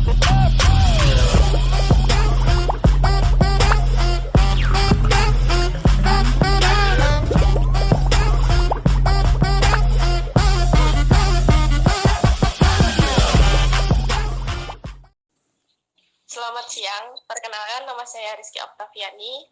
Selamat siang, perkenalkan nama saya Rizky Oktaviani.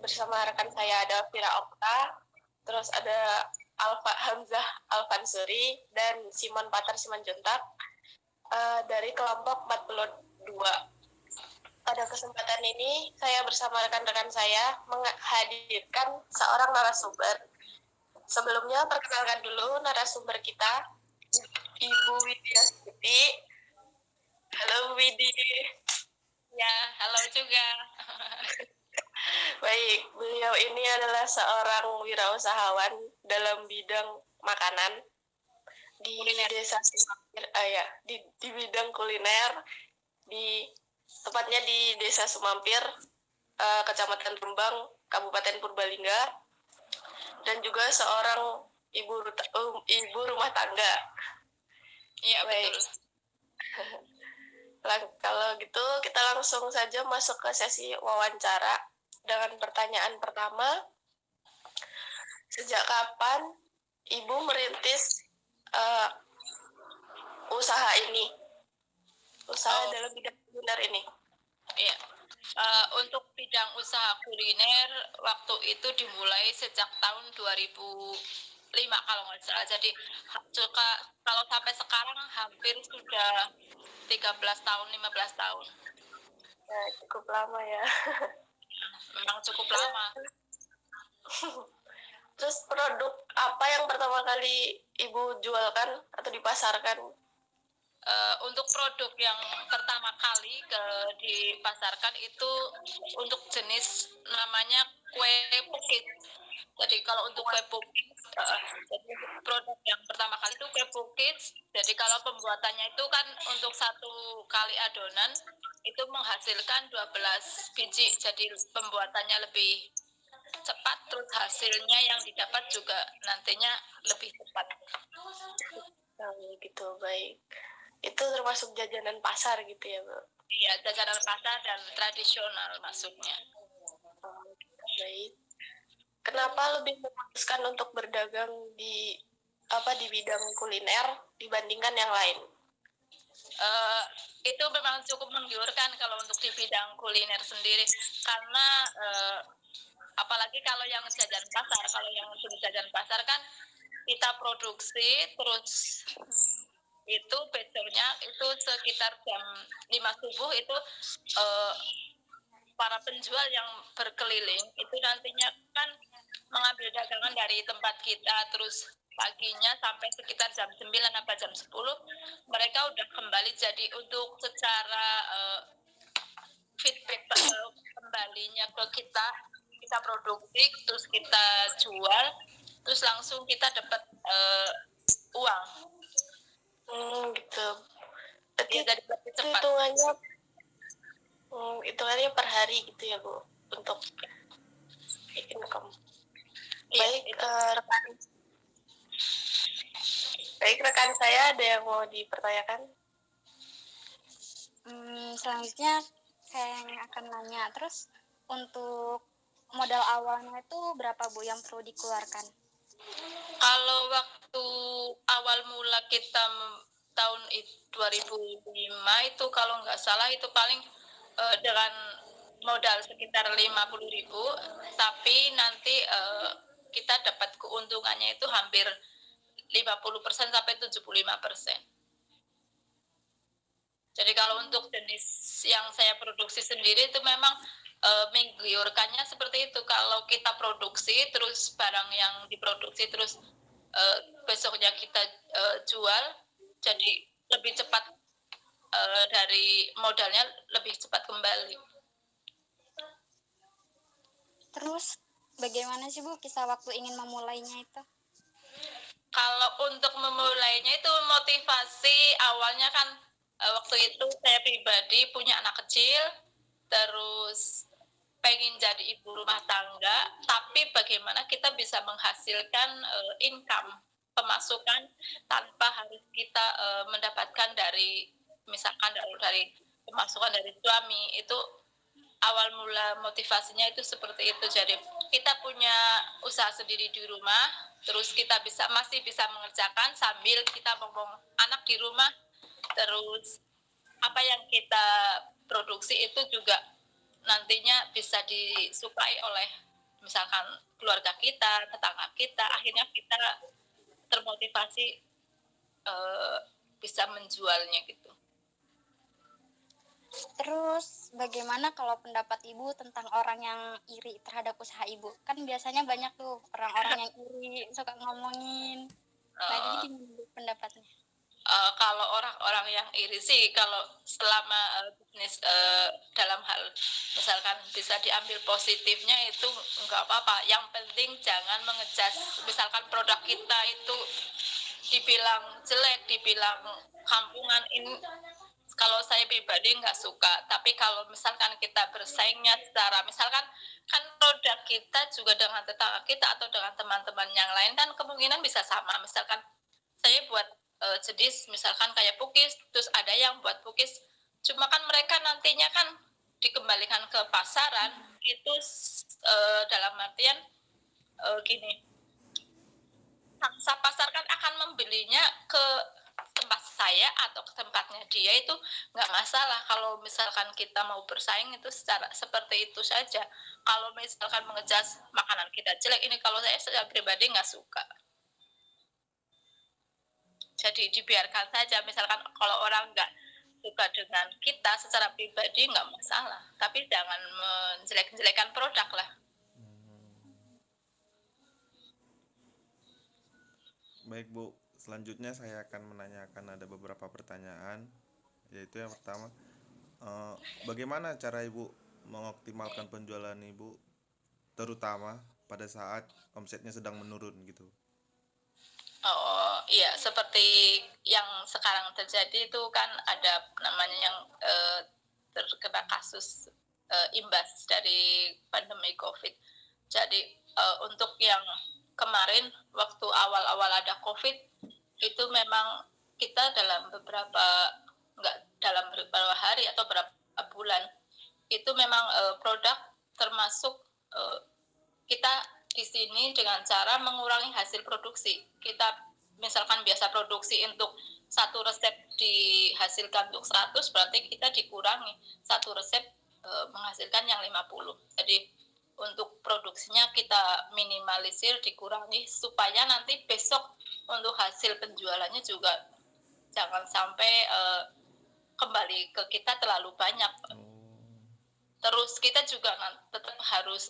Bersama rekan saya ada Vira Okta, terus ada Alfa Hamzah Alfansuri, dan Simon Patar Simanjuntak dari kelompok 42. Pada kesempatan ini, saya bersama rekan-rekan saya menghadirkan seorang narasumber. Sebelumnya, perkenalkan dulu narasumber kita, Ibu Widya Stuti. Halo Widi. Ya, halo juga. Baik, beliau ini adalah seorang wirausahawan dalam bidang makanan di desa Sumampir, di bidang kuliner, tepatnya di desa Sumampir, Kecamatan Rembang, Kabupaten Purbalingga, dan juga seorang ibu rumah tangga. Iya, baik. Kalau gitu kita langsung saja masuk ke sesi wawancara dengan pertanyaan pertama. Sejak kapan Ibu merintis usaha ini? Usaha dalam bidang kuliner ini? Iya. Untuk bidang usaha kuliner waktu itu dimulai sejak tahun 2005 kalau nggak salah. Jadi kalau sampai sekarang hampir sudah 13 tahun, 15 tahun. Ya, cukup lama ya. Memang cukup lama. Terus produk apa yang pertama kali Ibu jualkan atau dipasarkan? Untuk produk yang pertama kali dipasarkan itu untuk jenis namanya kue pukis. Jadi kalau untuk kue pukis, jadi produk yang pertama kali itu kue pukis. Jadi kalau pembuatannya itu kan untuk satu kali adonan itu menghasilkan 12 biji. Jadi pembuatannya lebih cepat, terus hasilnya yang didapat juga nantinya lebih cepat. Gitu, baik. Itu termasuk jajanan pasar gitu ya, Bu? Iya, jajanan pasar dan tradisional maksudnya. Baik. Kenapa lebih memutuskan untuk berdagang di bidang kuliner dibandingkan yang lain? Itu memang cukup menggiurkan kalau untuk di bidang kuliner sendiri, karena apalagi kalau yang jajan pasar, jajan pasar kan kita produksi terus itu besoknya itu sekitar jam 5 subuh itu para penjual yang berkeliling itu nantinya kan mengambil dagangan dari tempat kita, terus paginya sampai sekitar jam 9 atau jam 10 mereka udah kembali. Jadi untuk secara feedback kembalinya ke kita produksi terus kita jual terus langsung kita dapat uang. Gitu. Berarti ya, jadi lebih cepat. Hitungannya per hari gitu ya, Bu, untuk income. Baik, rekan saya ada yang mau dipertanyakan? Selanjutnya saya yang akan nanya. Terus untuk modal awalnya itu berapa, Bu, yang perlu dikeluarkan? Kalau waktu awal mula kita tahun 2005 itu kalau nggak salah itu paling dengan modal sekitar 50.000, tapi nanti kita dapat keuntungannya itu hampir 50% sampai 75%. Jadi kalau untuk jenis yang saya produksi sendiri itu memang menggiurkannya seperti itu. Kalau kita produksi terus barang yang diproduksi terus besoknya kita jual, jadi lebih cepat dari modalnya lebih cepat kembali. Terus bagaimana sih, Bu, kisah waktu ingin memulainya itu? Kalau untuk memulainya itu motivasi awalnya kan waktu itu saya pribadi punya anak kecil, terus pengen jadi ibu rumah tangga, tapi bagaimana kita bisa menghasilkan income, pemasukan tanpa harus kita mendapatkan dari misalkan dari pemasukan dari suami. Itu awal mula motivasinya itu seperti itu. Jadi kita punya usaha sendiri di rumah, terus kita masih bisa mengerjakan sambil kita ngomong anak di rumah, terus apa yang kita produksi itu juga nantinya bisa disukai oleh misalkan keluarga kita, tetangga kita, akhirnya kita termotivasi bisa menjualnya gitu. Terus bagaimana kalau pendapat Ibu tentang orang yang iri terhadap usaha Ibu? Kan biasanya banyak tuh orang-orang yang iri, suka ngomongin. Nah, jadi gimana Bu pendapatnya? Kalau orang-orang yang iri sih, kalau selama bisnis dalam hal misalkan bisa diambil positifnya itu nggak apa-apa. Yang penting jangan mengejas misalkan produk kita itu dibilang jelek, dibilang kampungan, ini kalau saya pribadi nggak suka. Tapi kalau misalkan kita bersaingnya secara misalkan kan produk kita juga dengan tetangga kita atau dengan teman-teman yang lain kan kemungkinan bisa sama. Misalkan saya buat jenis misalkan kayak pukis, terus ada yang buat pukis, cuma kan mereka nantinya kan dikembalikan ke pasaran itu dalam artian gini, pangsa pasar kan akan membelinya ke tempat saya atau ke tempatnya dia, itu nggak masalah. Kalau misalkan kita mau bersaing itu secara seperti itu saja. Kalau misalkan mengejas makanan kita jelek, ini kalau saya secara pribadi nggak suka. Jadi dibiarkan saja, misalkan kalau orang nggak suka dengan kita secara pribadi nggak masalah, tapi jangan menjelek-jelekan produk lah. Baik Bu, selanjutnya saya akan menanyakan ada beberapa pertanyaan, yaitu yang pertama, bagaimana cara Ibu mengoptimalkan penjualan Ibu, terutama pada saat omsetnya sedang menurun gitu? Oh iya, seperti yang sekarang terjadi itu kan ada namanya yang terkena kasus imbas dari pandemi COVID. Jadi untuk yang kemarin waktu awal-awal ada COVID itu memang kita dalam beberapa hari atau beberapa bulan itu memang produk termasuk kita di sini dengan cara mengurangi hasil produksi. Kita misalkan biasa produksi untuk satu resep dihasilkan untuk 100, berarti kita dikurangi satu resep menghasilkan yang 50. Jadi untuk produksinya kita minimalisir, dikurangi supaya nanti besok untuk hasil penjualannya juga jangan sampai kembali ke kita terlalu banyak. Terus kita juga tetap harus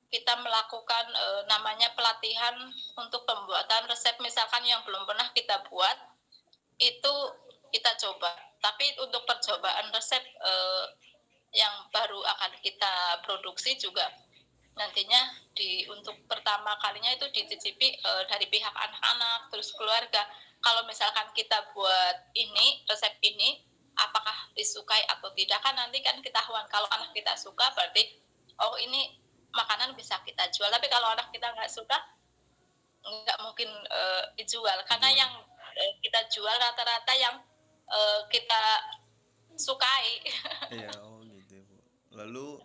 kita melakukan namanya pelatihan untuk pembuatan resep, misalkan yang belum pernah kita buat itu kita coba. Tapi untuk percobaan resep yang baru akan kita produksi juga nantinya untuk pertama kalinya itu dicicipi dari pihak anak-anak terus keluarga. Kalau misalkan kita buat ini resep ini apakah disukai atau tidak kan nanti kan ketahuan. Kalau anak kita suka berarti oh ini makanan bisa kita jual, tapi kalau anak kita nggak suka nggak mungkin dijual karena yang kita jual rata-rata yang kita sukai. Iya, oh gitu Bu. Lalu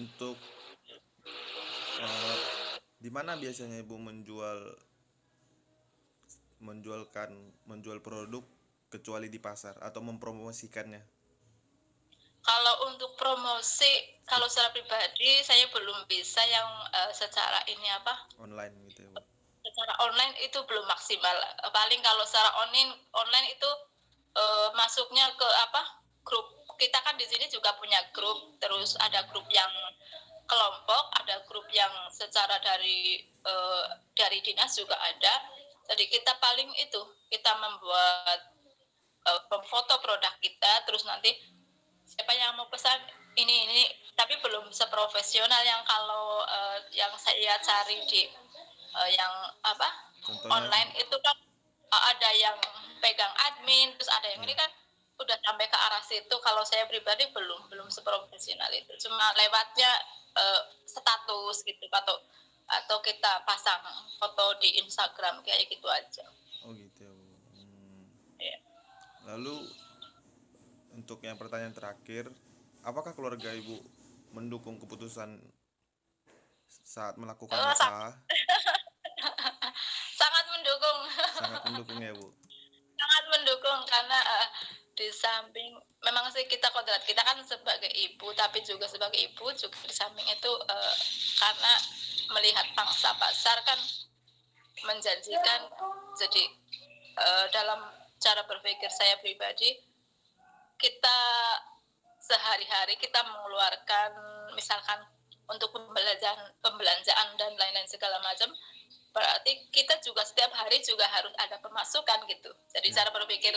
untuk di mana biasanya Ibu menjual produk kecuali di pasar atau mempromosikannya? Kalau untuk promosi, kalau secara pribadi saya belum bisa yang secara Online gitu ya Bu. Secara online itu belum maksimal. Paling kalau secara online itu masuknya ke grup. Kita kan di sini juga punya grup, terus ada grup yang kelompok, ada grup yang secara dari dinas juga ada. Jadi kita paling itu kita membuat memfoto produk kita, terus nanti siapa yang mau pesan ini tapi belum seprofesional yang kalau yang saya cari di yang Contohnya online itu kan ada yang pegang admin, terus ada yang ini kan udah sampai ke arah situ. Kalau saya pribadi belum seprofesional itu, cuma lewatnya status gitu atau kita pasang foto di Instagram kayak gitu aja. Oh gitu ya Bu. Yeah. Lalu untuk yang pertanyaan terakhir, apakah keluarga ibu mendukung keputusan saat melakukan Oh, usaha? sangat mendukung. Sangat mendukung ya bu. Sangat mendukung karena di samping memang sih kita kodrat kita kan sebagai ibu, tapi juga sebagai ibu juga di samping itu karena melihat pangsa pasar kan menjanjikan. Jadi dalam cara berpikir saya pribadi, kita sehari-hari kita mengeluarkan misalkan untuk pembelanjaan dan lain-lain segala macam, berarti kita juga setiap hari juga harus ada pemasukan gitu. Jadi cara berpikir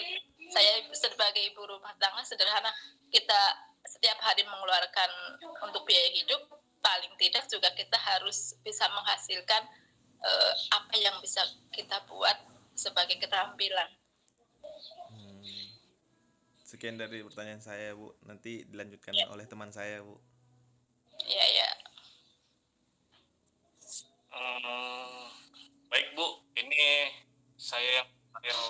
saya sebagai ibu rumah tangga sederhana, kita setiap hari mengeluarkan untuk biaya hidup, paling tidak juga kita harus bisa menghasilkan apa yang bisa kita buat sebagai keterampilan. Sekian dari pertanyaan saya bu, nanti dilanjutkan oleh teman saya bu. Ya ya. Baik Bu, ini saya yang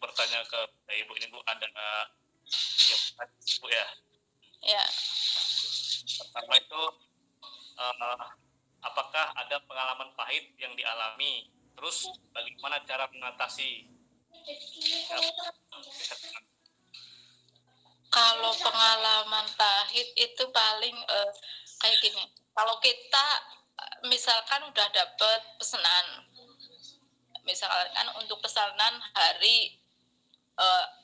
bertanya ke Ibu ini Bu, ada 3 pertanyaan Bu ya. Ya. Pertama itu apakah ada pengalaman pahit yang dialami? Terus bagaimana cara mengatasi? Kalau pengalaman pahit itu paling kayak gini. Kalau kita misalkan udah dapet pesanan, misalkan untuk pesanan hari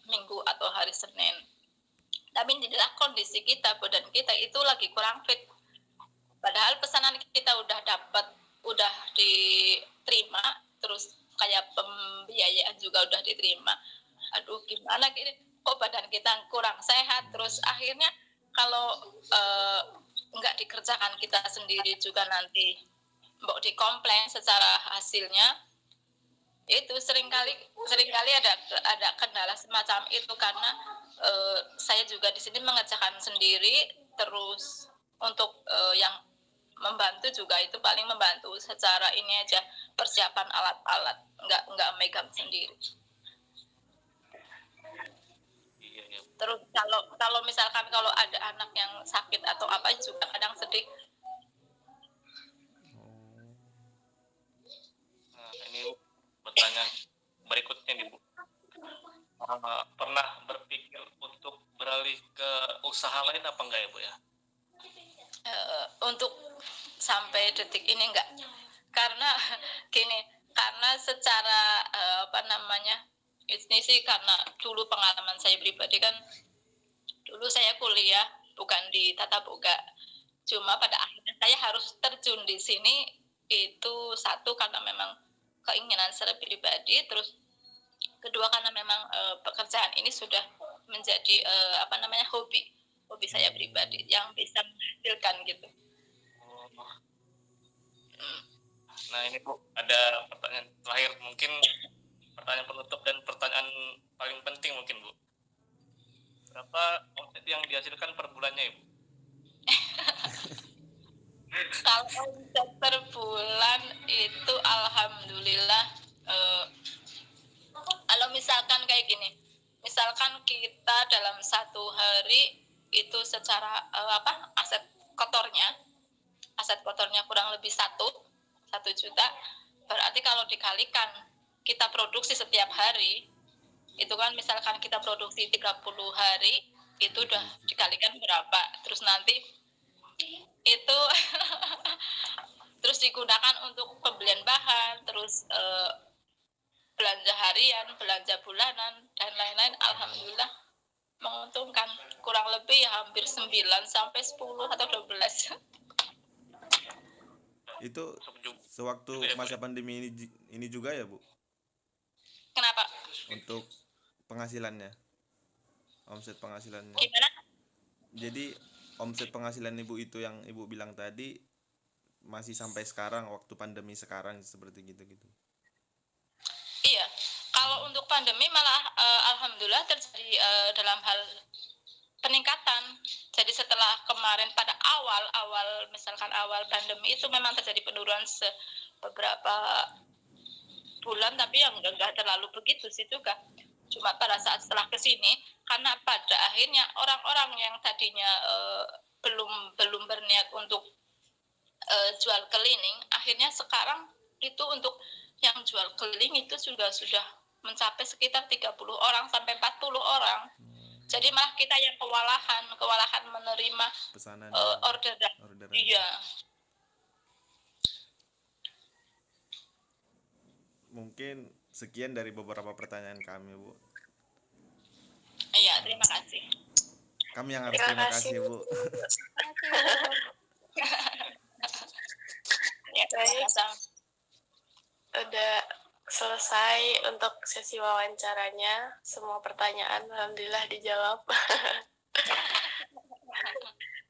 Minggu atau hari Senin, tapi inilah kondisi kita, badan kita itu lagi kurang fit. Padahal pesanan kita udah dapat, udah diterima, terus kayak pembiayaan juga udah diterima. Aduh gimana gini, kok badan kita kurang sehat, terus akhirnya kalau nggak dikerjakan kita sendiri juga nanti mbok dikomplain secara hasilnya, itu seringkali ada kendala semacam itu karena saya juga di sini mengerjakan sendiri, terus untuk yang membantu juga itu paling membantu secara ini aja, persiapan alat-alat, nggak megang sendiri. Terus kalau misalkan kalau ada anak yang sakit atau apa juga kadang sedih. Nah, ini pertanyaan berikutnya nih Bu. Pernah berpikir untuk beralih ke usaha lain apa enggak ya Bu ya? Untuk sampai detik ini enggak, karena gini, karena secara ini sih karena dulu pengalaman saya pribadi kan, dulu saya kuliah bukan di tata boga, cuma pada akhirnya saya harus terjun di sini itu satu karena memang keinginan secara pribadi, terus kedua karena memang pekerjaan ini sudah menjadi hobi saya pribadi yang bisa menghasilkan gitu. Nah ini Bu, ada pertanyaan terakhir, mungkin pertanyaan penutup dan pertanyaan paling penting mungkin Bu. Berapa omset yang dihasilkan per bulannya Ibu? Kalau omset per bulan itu alhamdulillah kalau misalkan kayak gini, misalkan kita dalam satu hari itu secara aset kotornya kurang lebih 1 juta, berarti kalau dikalikan kita produksi setiap hari itu kan, misalkan kita produksi 30 hari itu udah dikalikan berapa, terus nanti itu terus digunakan untuk pembelian bahan, terus belanja harian, belanja bulanan dan lain-lain, alhamdulillah menguntungkan, kurang lebih hampir 9 sampai 10 atau 12. Itu sewaktu masa pandemi ini juga ya Bu? Kenapa? Untuk penghasilannya, omset penghasilannya. Gimana? Jadi omset penghasilan Ibu itu yang Ibu bilang tadi masih sampai sekarang, waktu pandemi sekarang seperti gitu-gitu? Iya, kalau untuk pandemi malah alhamdulillah terjadi dalam hal peningkatan. Jadi setelah kemarin pada awal pandemi itu memang terjadi penurunan beberapa bulan, tapi yang enggak terlalu begitu sih juga. Cuma pada saat setelah ke sini, karena pada akhirnya orang-orang yang tadinya belum berniat untuk jual keliling, akhirnya sekarang itu untuk yang jual keliling itu sudah mencapai sekitar 30 orang sampai 40 orang. Jadi malah kita yang kewalahan menerima Pesanan orderan. orderan. Iya. Mungkin sekian dari beberapa pertanyaan kami, Bu. Iya, terima kasih. Kami yang harus Terima terima kasih, kasih, Bu. Ya, Baik. sama-sama. Udah selesai untuk sesi wawancaranya. Semua pertanyaan alhamdulillah dijawab.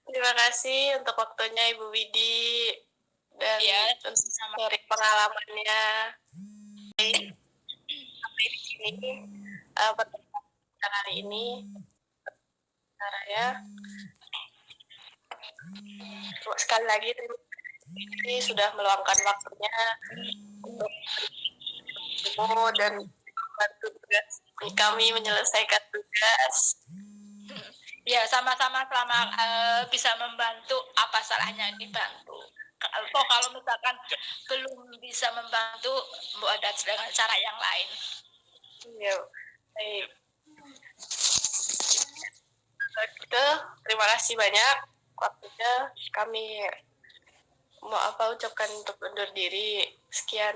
Terima kasih untuk waktunya Ibu Widi dan Iya, untuk sama. sharing pengalamannya. Sampai di sini pertemuan hari ini. Ya. Sekali lagi terima kasih sudah meluangkan waktunya untuk bertemu dan membantu tugas kami menyelesaikan tugas. Ya, sama-sama selama bisa membantu, apa salahnya dibantu. Kalau misalkan belum bisa membantu, ada dengan cara yang lain. Iya, baik. Gitu, terima kasih banyak waktunya. Kami mau ucapkan untuk undur diri. Sekian.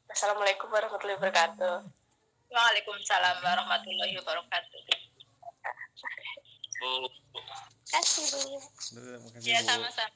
Assalamualaikum warahmatullahi wabarakatuh. Waalaikumsalam warahmatullahi wabarakatuh. Bu. Terima kasih, Bu. Terima kasih, Ya, Bu. sama-sama.